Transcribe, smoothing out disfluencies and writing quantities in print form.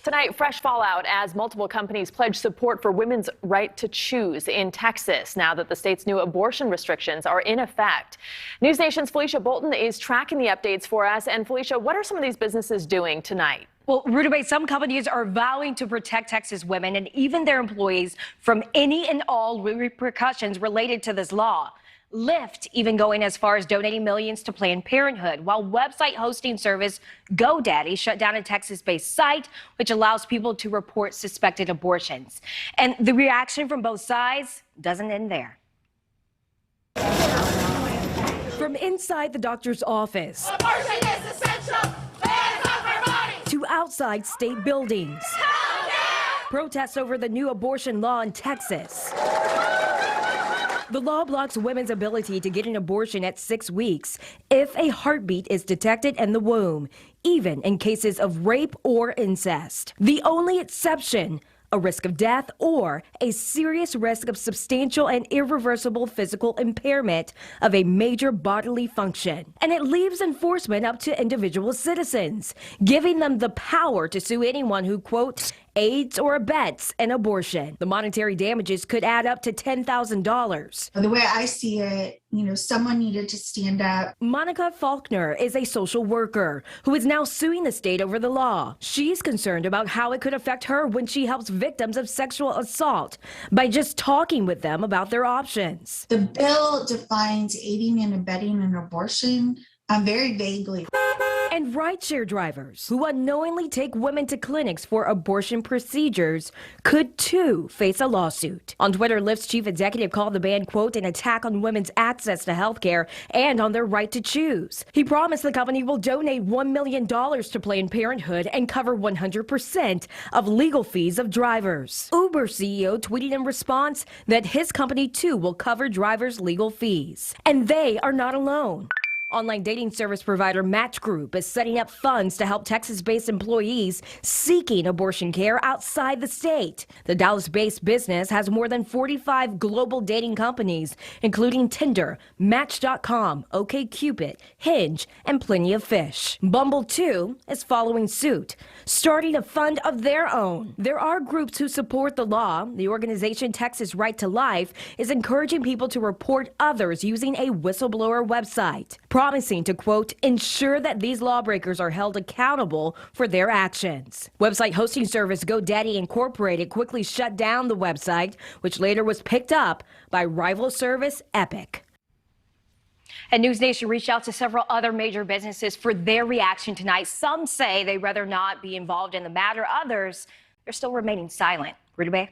Tonight, fresh fallout as multiple companies pledge support for women's right to choose in Texas now that the state's new abortion restrictions are in effect. NewsNation's Felicia Bolton is tracking the updates for us. And Felicia, what are some of these businesses doing tonight? Well, Rudabay, some companies are vowing to protect Texas women and even their employees from any and all repercussions related to this law. Lyft even going as far as donating millions to Planned Parenthood, while website hosting service GoDaddy shut down a Texas-based site which allows people to report suspected abortions. And the reaction from both sides doesn't end there. From inside the doctor's office Abortion is essential. Hands off our bodies. to outside state buildings, protests over the new abortion law in Texas. The law blocks women's ability to get an abortion at 6 weeks if a heartbeat is detected in the womb, even in cases of rape or incest. The only exception, a risk of death or a serious risk of substantial and irreversible physical impairment of a major bodily function. And it leaves enforcement up to individual citizens, giving them the power to sue anyone who, quote, aids or abets an abortion. The monetary damages could add up to $10,000. The way I see it, someone needed to stand up. Monica Faulkner is a social worker who is now suing the state over the law. She's concerned about how it could affect her when she helps victims of sexual assault by just talking with them about their options. The bill defines aiding and abetting an abortion very vaguely. And rideshare drivers who unknowingly take women to clinics for abortion procedures could too face a lawsuit. On Twitter, Lyft's chief executive called the ban, quote, an attack on women's access to health care and on their right to choose. He promised the company will donate $1 million to Planned Parenthood and cover 100% of legal fees of drivers. Uber CEO tweeted in response that his company too will cover drivers' legal fees. And they are not alone. Online dating service provider Match Group is setting up funds to help Texas-based employees seeking abortion care outside the state. The Dallas-based business has more than 45 global dating companies, including Tinder, Match.com, OkCupid, Hinge, and Plenty of Fish. Bumble, too, is following suit, starting a fund of their own. There are groups who support the law. The organization Texas Right to Life is encouraging people to report others using a whistleblower website, promising to, quote, ensure that these lawbreakers are held accountable for their actions. Website hosting service GoDaddy Incorporated quickly shut down the website, which later was picked up by rival service Epic. And NewsNation reached out to several other major businesses for their reaction tonight. Some say they'd rather not be involved in the matter. Others, they're still remaining silent. Rudabay?